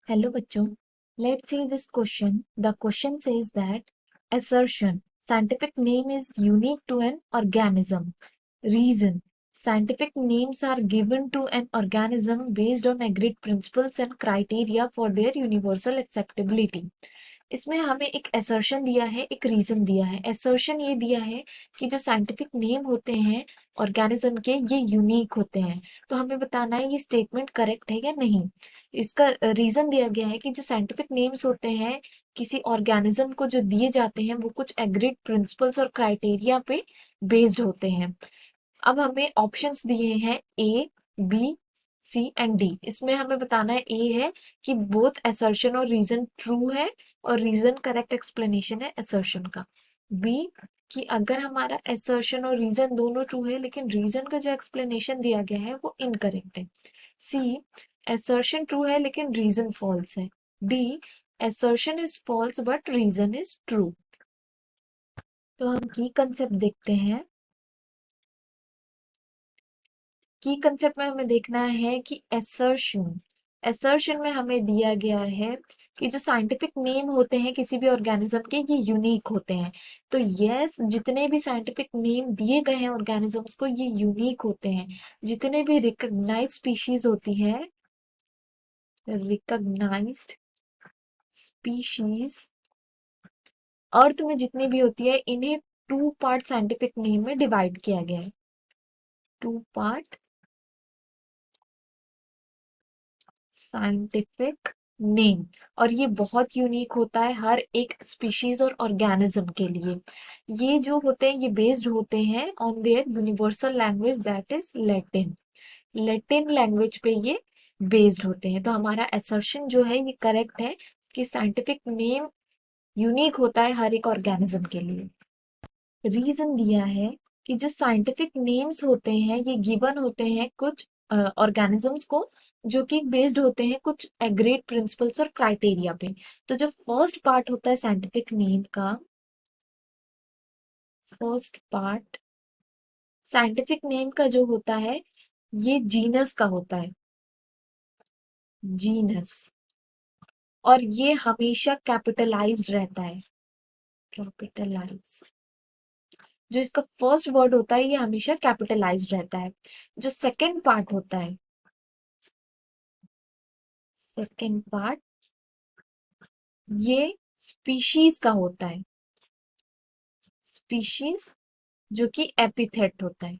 Hello बच्चों, let's see this question. The question says that assertion, scientific name is unique to an organism. Reason, scientific names are given to an organism based on agreed principles and criteria for their universal acceptability. इसमें हमें एक assertion दिया है, एक reason दिया है. assertion ये दिया है कि जो scientific name होते हैं organism के, ये unique होते हैं. तो हमें बताना है ये statement correct है या नहीं. इसका रीजन दिया गया है कि जो साइंटिफिक नेम्स होते हैं किसी ऑर्गेनिज्म को जो दिए जाते हैं वो कुछ एग्रीड प्रिंसिपल्स और क्राइटेरिया पे बेस्ड होते हैं. अब हमें ऑप्शंस दिए हैं ए, बी, सी एंड डी. इसमें हमें बताना है ए है कि बोथ असर्शन और रीजन ट्रू है और रीजन करेक्ट एक्सप्लेनेशन है असर्शन का. बी कि अगर हमारा असर्शन और रीजन दोनों ट्रू है लेकिन रीजन का जो एक्सप्लेनेशन दिया गया है वो इनकरेक्ट है. सी assertion ट्रू है लेकिन रीजन फॉल्स है. D assertion is false but reason is true. तो हम की कंसेप्ट देखते हैं. की कंसेप्ट में हमें देखना है कि assertion में हमें दिया गया है कि जो साइंटिफिक नेम होते हैं किसी भी ऑर्गेनिज्म के ये यूनिक होते हैं. तो यस, जितने भी साइंटिफिक नेम दिए गए हैं ऑर्गेनिजम्स को ये यूनिक होते हैं. जितने भी रिकॉग्नाइज्ड स्पीशीज होती है, रिकॉग्नाइज्ड स्पीशीज अर्थ में जितनी भी होती है इन्हें टू पार्ट साइंटिफिक नेम में डिवाइड किया गया है. Two part scientific name. और ये बहुत यूनिक होता है हर एक स्पीशीज और ऑर्गेनिज्म के लिए. ये जो होते हैं ये बेस्ड होते हैं on their universal language that is Latin. Latin language पे ये बेस्ड होते हैं. तो हमारा असर्शन जो है ये करेक्ट है कि साइंटिफिक नेम यूनिक होता है हर एक ऑर्गेनिज्म के लिए. रीजन दिया है कि जो साइंटिफिक नेम्स होते हैं ये गिवन होते हैं कुछ ऑर्गेनिजम्स को जो कि बेस्ड होते हैं कुछ एग्रीड प्रिंसिपल्स और क्राइटेरिया पे. तो जो फर्स्ट पार्ट होता है साइंटिफिक नेम का, फर्स्ट पार्ट साइंटिफिक नेम का जो होता है ये जीनस का होता है. जीनस. और ये हमेशा कैपिटलाइज्ड रहता है. कैपिटलाइज्ड. जो इसका फर्स्ट वर्ड होता है ये हमेशा कैपिटलाइज्ड रहता है. जो सेकंड पार्ट होता है, सेकंड पार्ट ये स्पीशीज का होता है. स्पीशीज जो कि एपिथेट होता है.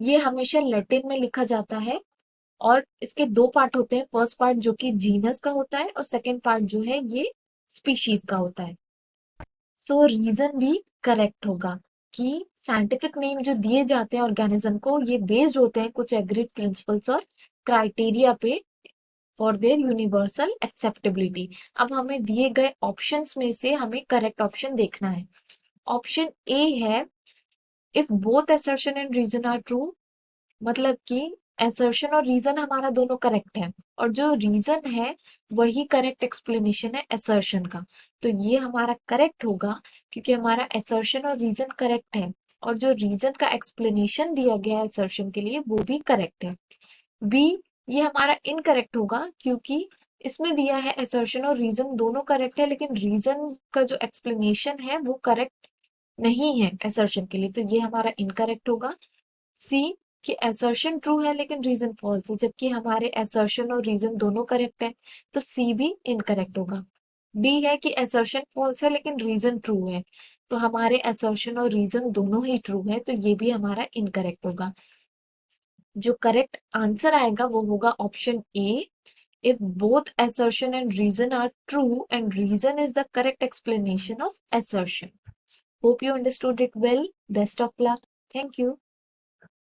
ये हमेशा लैटिन में लिखा जाता है. और इसके दो पार्ट होते हैं. फर्स्ट पार्ट जो कि जीनस का होता है और सेकंड पार्ट जो है ये स्पीशीज का होता है. सो रीजन भी करेक्ट होगा कि साइंटिफिक नेम जो दिए जाते हैं ऑर्गेनिज्म को ये बेस्ड होते हैं कुछ एग्रीड प्रिंसिपल्स और क्राइटेरिया पे फॉर देयर यूनिवर्सल एक्सेप्टेबिलिटी. अब हमें दिए गए ऑप्शंस में से हमें करेक्ट ऑप्शन देखना है. ऑप्शन ए है if both assertion and reason are true. मतलब कि असर्शन और रीजन हमारा दोनों करेक्ट है और जो रीजन है वही करेक्ट एक्सप्लेनेशन है असर्शन का. तो ये हमारा करेक्ट होगा क्योंकि हमारा असर्शन और रीजन करेक्ट है और जो रीजन का एक्सप्लेनेशन दिया गया है असर्शन के लिए वो भी करेक्ट है. बी ये हमारा इनकरेक्ट होगा क्योंकि इसमें दिया है असर्शन और रीजन दोनों करेक्ट है लेकिन रीजन का जो एक्सप्लेनेशन है वो करेक्ट नहीं है असर्शन के लिए. तो ये हमारा इनकरेक्ट होगा. सी कि असर्शन ट्रू है लेकिन रीजन फॉल्स है जबकि हमारे असर्शन और रीजन दोनों करेक्ट है. तो सी भी इनकरेक्ट होगा. डी है कि असर्शन फॉल्स है लेकिन रीजन ट्रू है. तो हमारे असर्शन और रीजन दोनों ही ट्रू है. तो ये भी हमारा इनकरेक्ट होगा. जो करेक्ट आंसर आएगा वो होगा option A. If both assertion and reason are true and reason is the correct explanation of assertion. Hope you understood it well. Best of luck. Thank you.